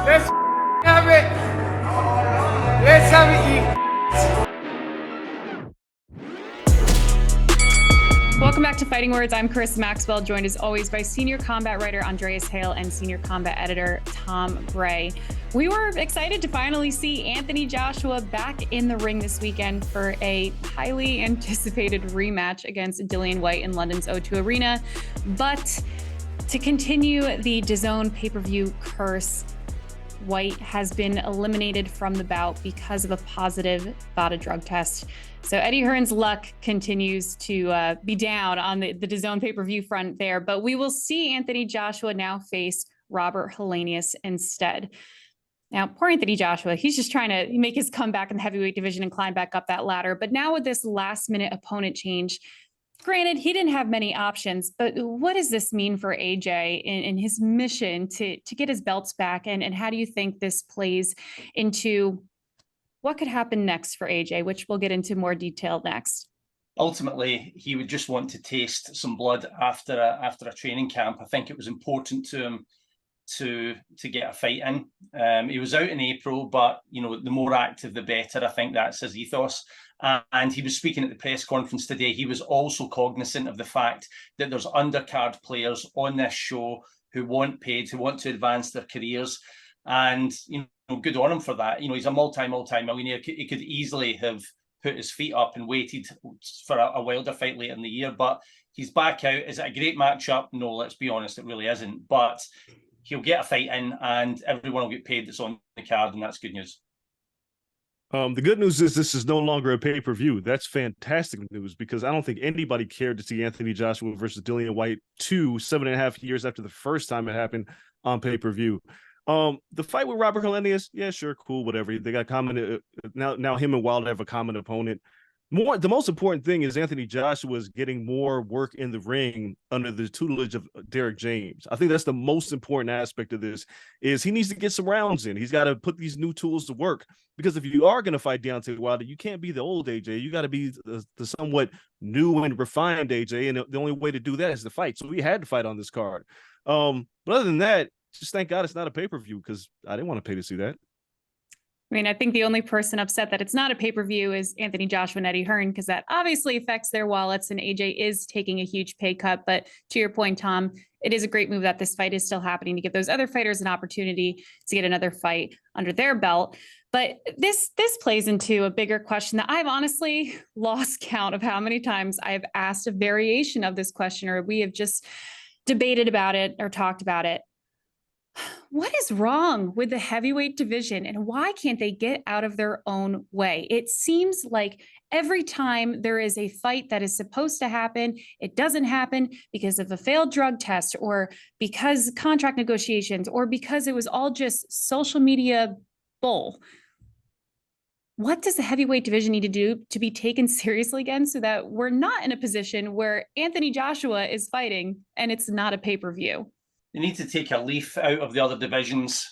Let's have it. Let's have it, you. Welcome back to Fighting Words. I'm Chris Maxwell, joined as always by senior combat writer Andreas Hale and senior combat editor Tom Bray. We were excited to finally see Anthony Joshua back in the ring this weekend for a highly anticipated rematch against Dillian Whyte in London's O2 Arena. But to continue the DAZN pay-per-view curse, Whyte has been eliminated from the bout because of a positive VADA drug test. So Eddie Hearn's luck continues to be down on the DAZN pay-per-view front there, but we will see Anthony Joshua now face Robert Helenius instead. Now, poor Anthony Joshua, he's just trying to make his comeback in the heavyweight division and climb back up that ladder. But now with this last-minute opponent change, granted, he didn't have many options, but what does this mean for AJ in his mission to get his belts back? And how do you think this plays into what could happen next for AJ, which we'll get into more detail next? Ultimately, he would just want to taste some blood after a training camp. I think it was important to him to get a fight in. He was out in April, but the more active, the better. I think that's his ethos. And he was speaking at the press conference today. He was also cognizant of the fact that there's undercard players on this show who want paid, who want to advance their careers. And, good on him for that. He's a multi-millionaire. He could easily have put his feet up and waited for a Wilder fight later in the year. But he's back out. Is it a great matchup? No, let's be honest, it really isn't. But he'll get a fight in and everyone will get paid that's on the card, and that's good news. The good news is this is no longer a pay-per-view. That's fantastic news because I don't think anybody cared to see Anthony Joshua versus Dillian Whyte 7.5 years after the first time it happened on pay-per-view. The fight with Robert Helenius, yeah, sure, cool, whatever. They got common now him and Wilder have a common opponent. The most important thing is Anthony Joshua is getting more work in the ring under the tutelage of Derek James. I think that's the most important aspect of this is he needs to get some rounds in. He's got to put these new tools to work because if you are going to fight Deontay Wilder, you can't be the old AJ. You got to be the somewhat new and refined AJ, and the only way to do that is to fight. So we had to fight on this card. But other than that, just thank God it's not a pay-per-view because I didn't want to pay to see that. I mean, I think the only person upset that it's not a pay-per-view is Anthony Joshua and Eddie Hearn, because that obviously affects their wallets, and AJ is taking a huge pay cut. But to your point, Tom, it is a great move that this fight is still happening to give those other fighters an opportunity to get another fight under their belt. But this plays into a bigger question that I've honestly lost count of how many times I've asked a variation of this question, or we have just debated about it or talked about it. What is wrong with the heavyweight division and why can't they get out of their own way? It seems like every time there is a fight that is supposed to happen, it doesn't happen because of a failed drug test or because contract negotiations or because it was all just social media bull. What does the heavyweight division need to do to be taken seriously again so that we're not in a position where Anthony Joshua is fighting and it's not a pay-per-view? They need to take a leaf out of the other divisions.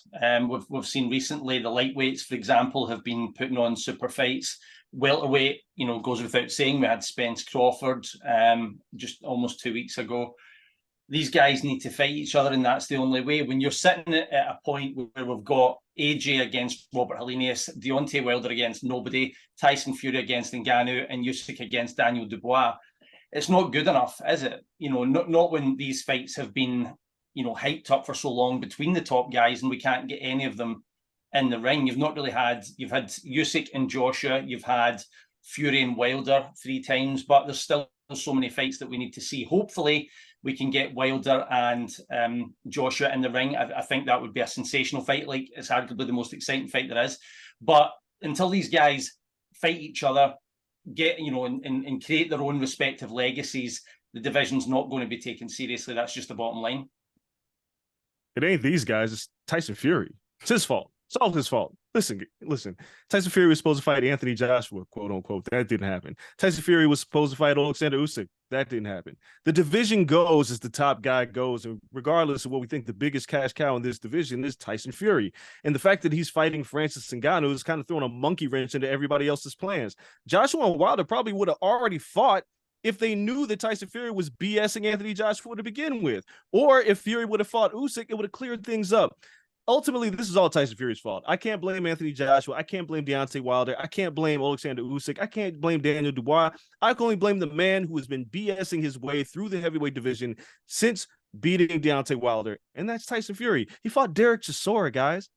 We've seen recently the lightweights, for example, have been putting on super fights. Welterweight, goes without saying. We had Spence Crawford just almost 2 weeks ago. These guys need to fight each other, and that's the only way. When you're sitting at a point where we've got AJ against Robert Helenius, Deontay Wilder against nobody, TYSON FURY against Ngannou, and Usyk against Daniel Dubois, it's not good enough, is it? Not when these fights have been hyped up for so long between the top guys and we can't get any of them in the ring. You've had Usyk and Joshua, you've had Fury and Wilder 3 times, but there's still so many fights that we need to see. Hopefully we can get Wilder and Joshua in the ring. I think that would be a sensational fight. Like, it's arguably the most exciting fight there is. But until these guys fight each other, get, and create their own respective legacies, the division's not going to be taken seriously. That's just the bottom line. It ain't these guys. It's Tyson Fury. It's his fault. It's all his fault. Listen. Tyson Fury was supposed to fight Anthony Joshua, quote unquote. That didn't happen. Tyson Fury was supposed to fight Alexander Usyk. That didn't happen. The division goes as the top guy goes, and regardless of what we think the biggest cash cow in this division is Tyson Fury. And the fact that he's fighting Francis Ngannou is kind of throwing a monkey wrench into everybody else's plans. Joshua and Wilder probably would have already fought if they knew that Tyson Fury was BSing Anthony Joshua to begin with. Or if Fury would have fought Usyk, it would have cleared things up. ultimately, this is all Tyson Fury's fault. I can't blame Anthony Joshua. I can't blame Deontay Wilder. I can't blame Alexander Usyk. I can't blame Daniel Dubois. I can only blame the man who has been BSing his way through the heavyweight division since beating Deontay Wilder, and that's Tyson Fury. He fought Derek Chisora, guys.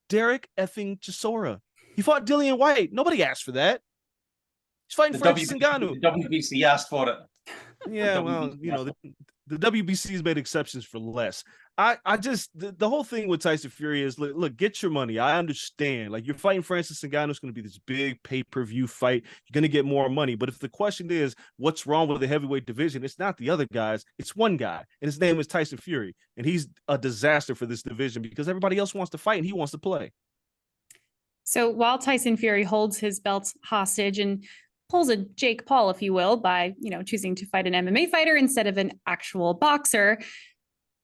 Derek effing Chisora. He fought Dillian Whyte. Nobody asked for that. He's fighting Francis Ngannou. The WBC asked for it. Yeah, well, you know, the WBC's made exceptions for less. I just the whole thing with Tyson Fury is look, get your money. I understand. Like, you're fighting Francis Ngannou, it's going to be this big pay-per-view fight. You're going to get more money. But if the question is what's wrong with the heavyweight division, it's not the other guys. It's one guy, and his name is Tyson Fury, and he's a disaster for this division because everybody else wants to fight and he wants to play. So while Tyson Fury holds his belts hostage and pulls a Jake Paul, if you will, by, choosing to fight an MMA fighter instead of an actual boxer,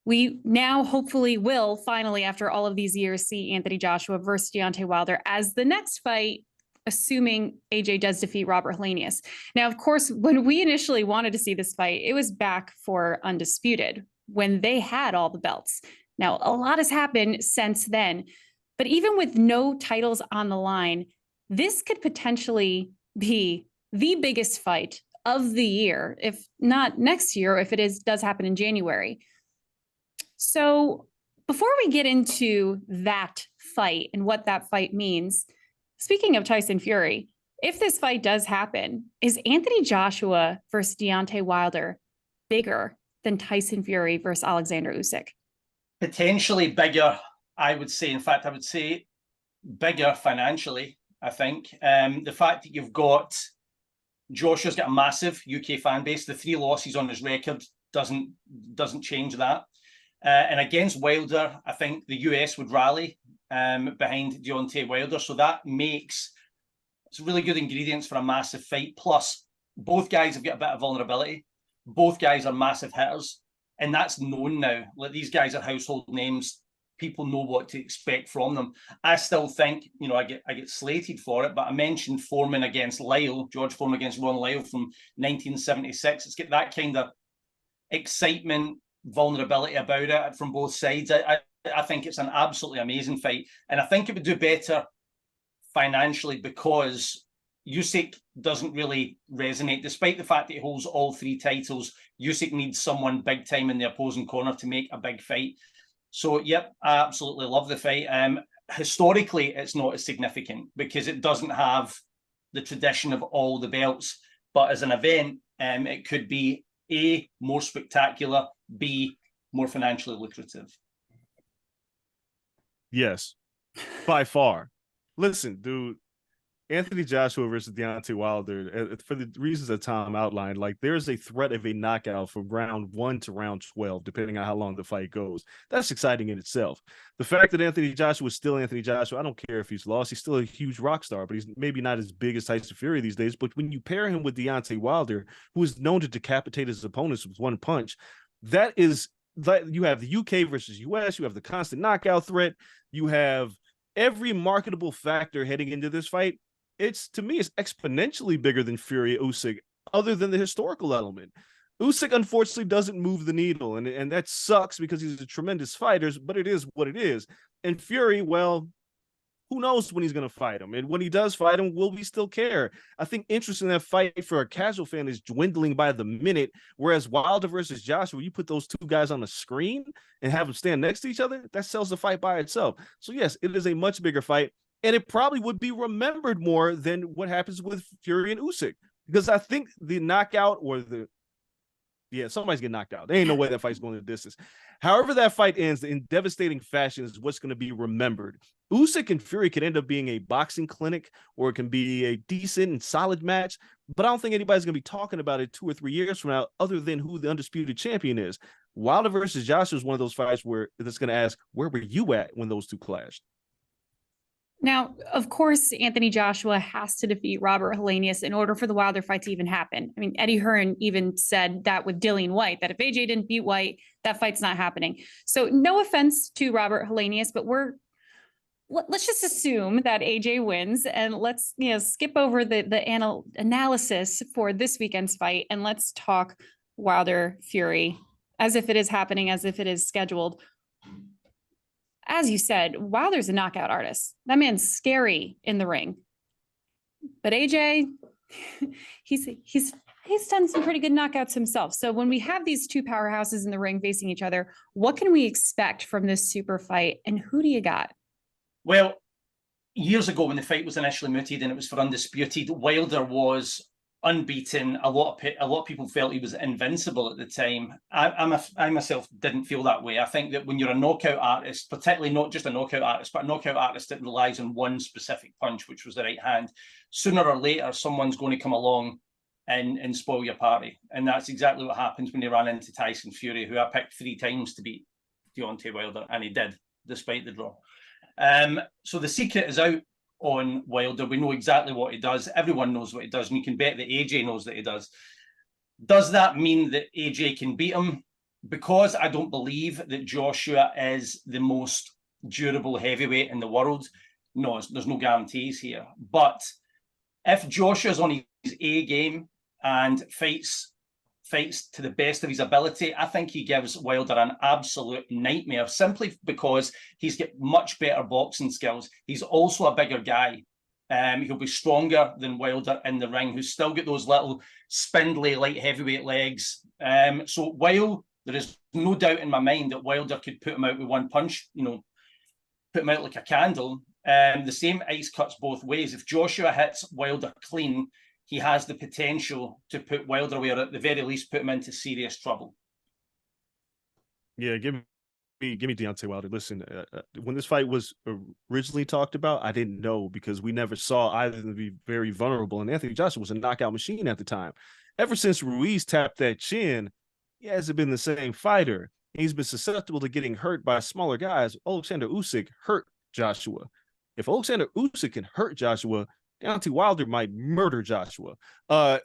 we now hopefully will finally, after all of these years, see Anthony Joshua versus Deontay Wilder as the next fight, assuming AJ does defeat Robert Helenius. Now, of course, when we initially wanted to see this fight, it was back for Undisputed when they had all the belts. Now, a lot has happened since then, but even with no titles on the line, this could potentially be the biggest fight of the year, if not next year, if it does happen in January. So before we get into that fight and what that fight means, speaking of Tyson Fury, if this fight does happen, is Anthony Joshua versus Deontay Wilder bigger than Tyson Fury versus Alexander Usyk? Potentially bigger, I would say. In fact, I would say bigger financially, I think. The fact that you've got Joshua's got a massive UK fan base. The 3 losses on his record doesn't change that. And against Wilder, I think the US would rally behind Deontay Wilder. So that makes it's really good ingredients for a massive fight. Plus, both guys have got a bit of vulnerability. Both guys are massive hitters. And that's known now. Like, these guys are household names. People know what to expect from them. I still think, I get slated for it, but I mentioned Foreman against Lyle, George Foreman against Ron Lyle from 1976. It's got that kind of excitement, vulnerability about it from both sides. I think it's an absolutely amazing fight, and I think it would do better financially because Usyk doesn't really resonate, despite the fact that he holds all 3 titles. Usyk needs someone big time in the opposing corner to make a big fight. So, yep, I absolutely love the fight. Historically, it's not as significant because it doesn't have the tradition of all the belts. But as an event, it could be A, more spectacular, B, more financially lucrative. Yes, by far. Listen, dude, Anthony Joshua versus Deontay Wilder, for the reasons that Tom outlined, like, there's a threat of a knockout from round 1 to round 12, depending on how long the fight goes. That's exciting in itself. The fact that Anthony Joshua is still Anthony Joshua, I don't care if he's lost. He's still a huge rock star, but he's maybe not as big as Tyson Fury these days. But when you pair him with Deontay Wilder, who is known to decapitate his opponents with one punch, that is, you have the UK versus US, you have the constant knockout threat, you have every marketable factor heading into this fight. To me, it's exponentially bigger than Fury Usyk, other than the historical element. Usyk, unfortunately, doesn't move the needle, and that sucks because he's a tremendous fighter, but it is what it is. And Fury, well, who knows when he's going to fight him? And when he does fight him, will we still care? I think interest in that fight for a casual fan is dwindling by the minute, whereas Wilder versus Joshua, you put those 2 guys on the screen and have them stand next to each other, that sells the fight by itself. So, yes, it is a much bigger fight. And it probably would be remembered more than what happens with Fury and Usyk. Because I think the knockout somebody's getting knocked out. There ain't no way that fight's going the distance. However that fight ends in devastating fashion is what's going to be remembered. Usyk and Fury could end up being a boxing clinic, or it can be a decent and solid match. But I don't think anybody's going to be talking about it 2 or 3 years from now, other than who the undisputed champion is. Wilder versus Joshua is one of those fights where it's going to ask, where were you at when those 2 clashed? Now, of course, Anthony Joshua has to defeat Robert Helenius in order for the Wilder fight to even happen. I mean, Eddie Hearn even said that with Dillian Whyte, that if AJ didn't beat Whyte, that fight's not happening. So no offense to Robert Helenius, but let's just assume that AJ wins, and let's skip over the analysis for this weekend's fight, and let's talk Wilder Fury as if it is happening, as if it is scheduled. as you said, Wilder's a knockout artist. That man's scary in the ring. But AJ, he's done some pretty good knockouts himself. So when we have these two powerhouses in the ring facing each other, what can we expect from this super fight? And who do you got? Well, years ago when the fight was initially mooted and it was for undisputed, Wilder was unbeaten. A lot of people felt he was invincible at the time. I myself didn't feel that way. I think that when you're a knockout artist, particularly not just a knockout artist, but a knockout artist that relies on one specific punch, which was the right hand, sooner or later someone's going to come along and spoil your party. And that's exactly what happens when he ran into Tyson Fury, who I picked 3 times to beat Deontay Wilder, and he did, despite the draw. So the secret is out on Wilder. We know exactly what he does. Everyone knows what he does, and you can bet that AJ knows that he does. Does that mean that AJ can beat him? Because I don't believe that Joshua is the most durable heavyweight in the world. No, there's no guarantees here. But if Joshua's on his A game and fights to the best of his ability, I think he gives Wilder an absolute nightmare, simply because he's got much better boxing skills. He's also a bigger guy. He'll be stronger than Wilder in the ring, who's still got those little spindly light heavyweight legs. So while there is no doubt in my mind that Wilder could put him out with one punch, put him out like a candle, the same ice cuts both ways. If Joshua hits Wilder clean, he has the potential to put Wilder away, or at the very least put him into serious trouble. Yeah, give me Deontay Wilder. Listen, when this fight was originally talked about, I didn't know, because we never saw either of them be very vulnerable. And Anthony Joshua was a knockout machine at the time. Ever since Ruiz tapped that chin, he hasn't been the same fighter. He's been susceptible to getting hurt by smaller guys. Alexander Usyk hurt Joshua. If Alexander Usyk can hurt Joshua, Deontay Wilder might murder Joshua.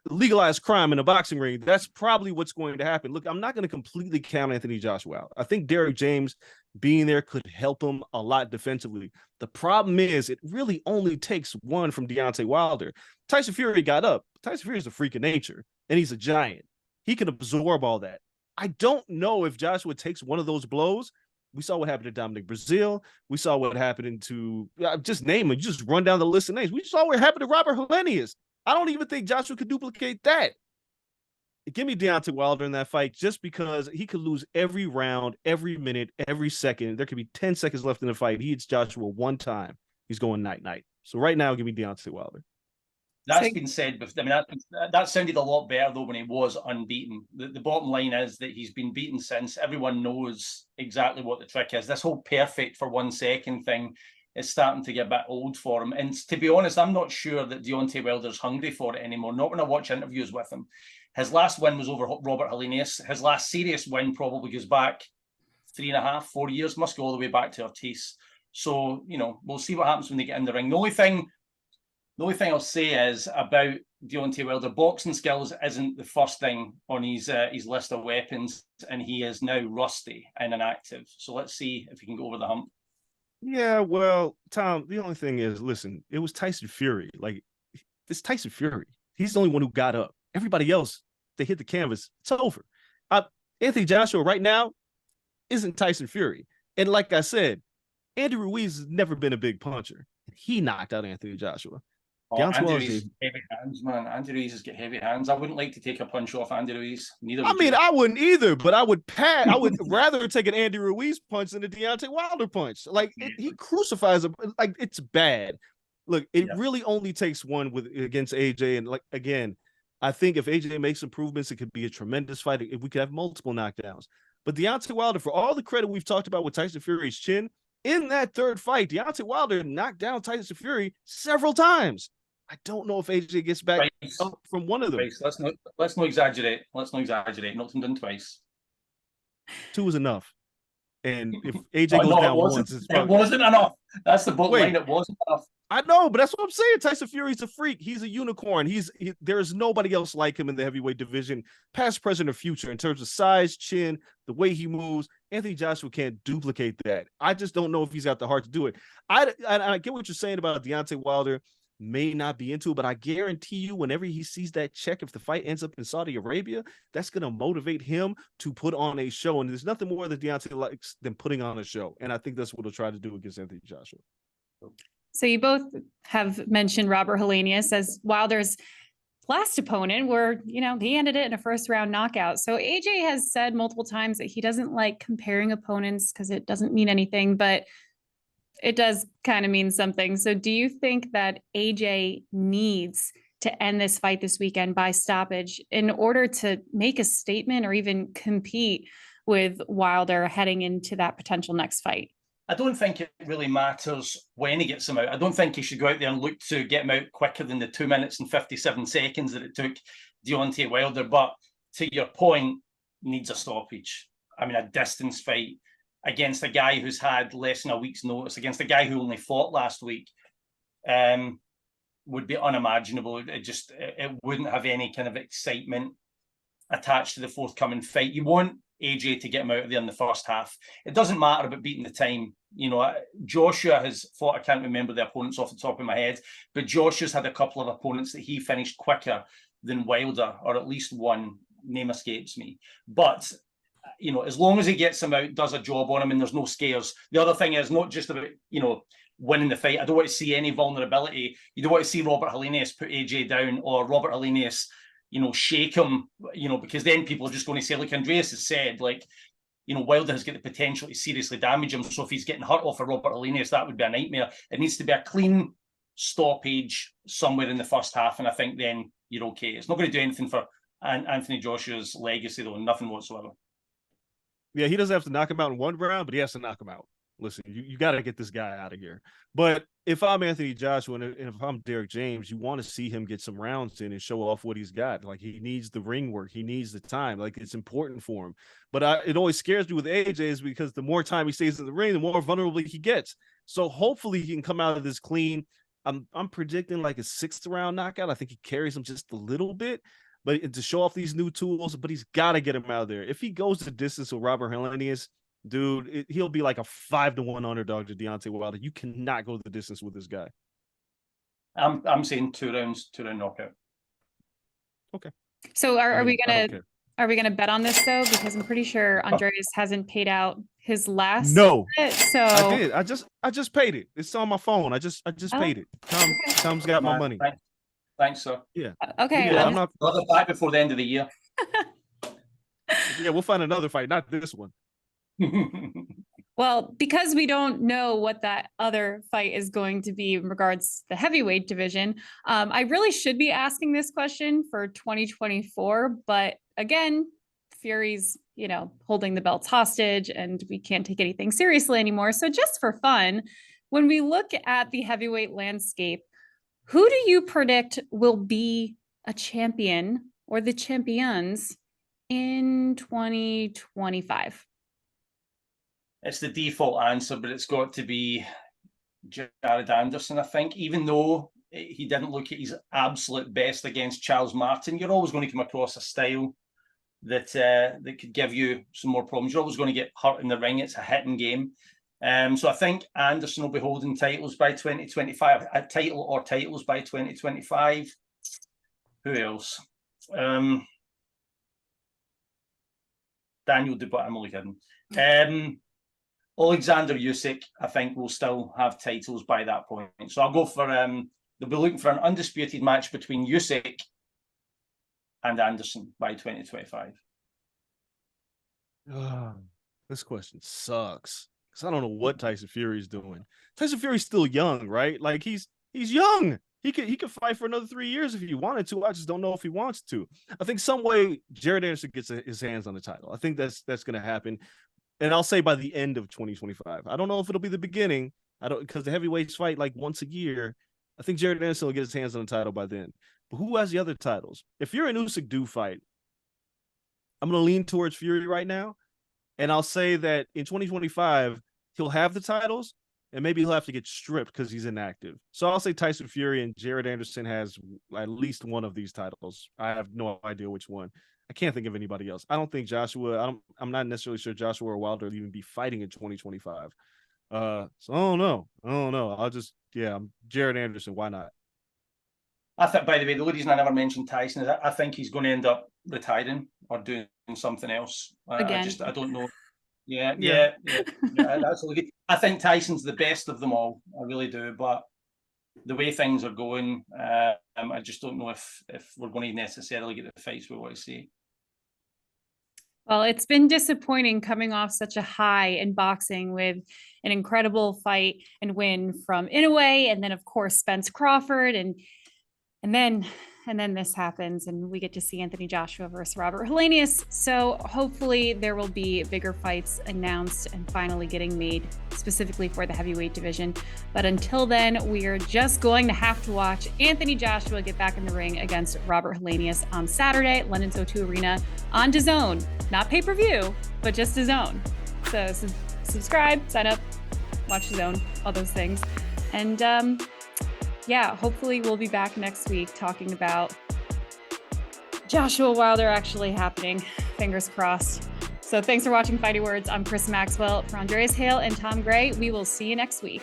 Legalized crime in a boxing ring, that's probably what's going to happen. Look, I'm not going to completely count Anthony Joshua out. I think Derrick James being there could help him a lot defensively. The problem is it really only takes one from Deontay Wilder. Tyson Fury got up. Tyson Fury is a freak of nature, and he's a giant. He can absorb all that. I don't know if Joshua takes one of those blows. We saw what happened to Dominic Brazil. We saw what happened to, just name it, just run down the list of names. We saw what happened to Robert Helenius. I don't even think Joshua could duplicate that. Give me Deontay Wilder in that fight, just because he could lose every round, every minute, every second. There could be 10 seconds left in the fight. He hits Joshua one time, he's going night-night. So right now, give me Deontay Wilder. That's been said before. I mean, that sounded a lot better, though, when he was unbeaten. The bottom line is that he's been beaten since. Everyone knows exactly what the trick is. This whole perfect for 1 second thing is starting to get a bit old for him. And to be honest, I'm not sure that Deontay Wilder's hungry for it anymore. Not when I watch interviews with him. His last win was over Robert Helenius. His last serious win probably goes back 3.5, 4 years. Must go all the way back to Ortiz. So, we'll see what happens when they get in the ring. The only thing I'll say is about Deontay Wilder, boxing skills isn't the first thing on his list of weapons, and he is now rusty and inactive. So let's see if he can go over the hump. Yeah, well, Tom, the only thing is, listen, it was Tyson Fury. Like, it's Tyson Fury. He's the only one who got up. Everybody else, they hit the canvas. It's over. Anthony Joshua right now isn't Tyson Fury. And like I said, Andy Ruiz has never been a big puncher. He knocked out Anthony Joshua. Andy Ruiz has heavy hands, man. Andy Ruiz has got heavy hands. I wouldn't like to take a punch off Andy Ruiz. I wouldn't either, but I would rather take an Andy Ruiz punch than a Deontay Wilder punch. Like, he crucifies him. Like, it's bad. Look, it really only takes one against AJ. And, like, again, I think if AJ makes improvements, it could be a tremendous fight. We could have multiple knockdowns. But Deontay Wilder, for all the credit we've talked about with Tyson Fury's chin, in that third fight, Deontay Wilder knocked down Tyson Fury several times. I don't know if AJ gets back up from one of them. Let's not exaggerate. Knocked him down twice. 2 is enough. And if AJ goes down once, it wasn't enough. That's the bottom line. It wasn't enough. I know, but that's what I'm saying. Tyson Fury's a freak. He's a unicorn. There's nobody else like him in the heavyweight division, past, present, or future, in terms of size, chin, the way he moves. Anthony Joshua can't duplicate that. I just don't know if he's got the heart to do it. I get what you're saying about Deontay Wilder. may not be into it, but I guarantee you, whenever he sees that check, if the fight ends up in Saudi Arabia, that's going to motivate him to put on a show. And there's nothing more that Deontay likes than putting on a show. And I think that's what he'll try to do against Anthony Joshua. So you both have mentioned Robert Helenius as Wilder's last opponent, where, you know, he ended it in a first round knockout. So AJ has said multiple times that he doesn't like comparing opponents because it doesn't mean anything, but it does kind of mean something. So do you think that AJ needs to end this fight this weekend by stoppage in order to make a statement or even compete with Wilder heading into that potential next fight? I don't think it really matters when he gets him out. I don't think he should go out there and look to get him out quicker than the 2 minutes and 57 seconds that it took Deontay Wilder. But to your point, needs a stoppage. I mean, a distance fight against a guy who's had less than a week's notice, against a guy who only fought last week, would be unimaginable. It wouldn't have any kind of excitement attached to the forthcoming fight. You want AJ to get him out of there in the first half. It doesn't matter about beating the time. You know, Joshua has fought, I can't remember the opponents off the top of my head, but Joshua's had a couple of opponents that he finished quicker than Wilder, or at least one, name escapes me. But you know, as long as he gets him out, does a job on him, and there's no scares. The other thing is not just about, you know, winning the fight. I don't want to see any vulnerability. You don't want to see Robert Helenius put AJ down, or Robert Helenius, you know, shake him, you know, because then people are just going to say, like Andreas has said, like, you know, Wilder has got the potential to seriously damage him. So if he's getting hurt off of Robert Helenius, that would be a nightmare. It needs to be a clean stoppage somewhere in the first half, and I think then you're okay. It's not going to do anything for Anthony Joshua's legacy, though, nothing whatsoever. Yeah, he doesn't have to knock him out in one round, but he has to knock him out. Listen, you got to get this guy out of here. But if I'm Anthony Joshua and if I'm Derek James, you want to see him get some rounds in and show off what he's got. Like, he needs the ring work. He needs the time. Like, it's important for him. But it always scares me with AJ is because the more time he stays in the ring, the more vulnerable he gets. So hopefully he can come out of this clean. I'm predicting like a 6th round knockout. I think he carries him just a little bit. But to show off these new tools, but he's got to get him out of there. If he goes the distance with Robert Helenius, dude, he'll be like a 5-1 underdog to Deontay Wilder. You cannot go the distance with this guy. I'm saying 2 round knockout. Okay. So are we gonna bet on this though? Because I'm pretty sure Andreas hasn't paid out his last. No, bet, so I did. I just paid it. It's on my phone. I just paid it. Tom's got my money. Thanks, sir. Yeah. Okay. Yeah, I'm not another fight before the end of the year. Yeah, we'll find another fight, not this one. Well, because we don't know what that other fight is going to be in regards to the heavyweight division, I really should be asking this question for 2024. But again, Fury's, you know, holding the belts hostage and we can't take anything seriously anymore. So just for fun, when we look at the heavyweight landscape, who do you predict will be a champion or the champions in 2025? It's the default answer, but it's got to be Jared Anderson, I think. Even though he didn't look at his absolute best against Charles Martin, you're always going to come across a style that could give you some more problems. You're always going to get hurt in the ring. It's a hitting game. So I think Anderson will be holding titles by 2025, a title or titles by 2025. Who else? Daniel Dubois, I'm only kidding. Alexander Usyk, I think, will still have titles by that point. So I'll go for, they'll be looking for an undisputed match between Usyk and Anderson by 2025. This question sucks. I don't know what Tyson Fury's doing. Tyson Fury's still young, right? Like he's young. He could fight for another 3 years if he wanted to. I just don't know if he wants to. I think some way Jared Anderson gets his hands on the title. I think that's going to happen. And I'll say by the end of 2025. I don't know if it'll be the beginning. Because the heavyweights fight like once a year. I think Jared Anderson will get his hands on the title by then. But who has the other titles? If Fury and Usyk do fight, I'm going to lean towards Fury right now. And I'll say that in 2025, he'll have the titles, and maybe he'll have to get stripped because he's inactive. So I'll say Tyson Fury and Jared Anderson has at least one of these titles. I have no idea which one. I can't think of anybody else. I don't think I'm not necessarily sure Joshua or Wilder will even be fighting in 2025. So I don't know. I'm Jared Anderson. Why not? I think, by the way, the only reason I never mentioned Tyson is I think he's going to end up retiring or doing something else. Again. I don't know. Yeah. That's I think Tyson's the best of them all. I really do. But the way things are going, I just don't know if we're going to necessarily get the fights we want to see. Well, it's been disappointing coming off such a high in boxing with an incredible fight and win from Inoue, and then of course Spence Crawford, and then this happens, and we get to see Anthony Joshua versus Robert Helenius. So hopefully there will be bigger fights announced and finally getting made specifically for the heavyweight division. But until then, we are just going to have to watch Anthony Joshua get back in the ring against Robert Helenius on Saturday at London's O2 Arena on DAZN. Not pay-per-view, but just DAZN. So subscribe, sign up, watch DAZN, all those things. And yeah, hopefully we'll be back next week talking about Joshua Wilder actually happening. Fingers crossed. So thanks for watching Fighting Words. I'm Chris Maxwell. For Andreas, Hale, and Tom Gray, we will see you next week.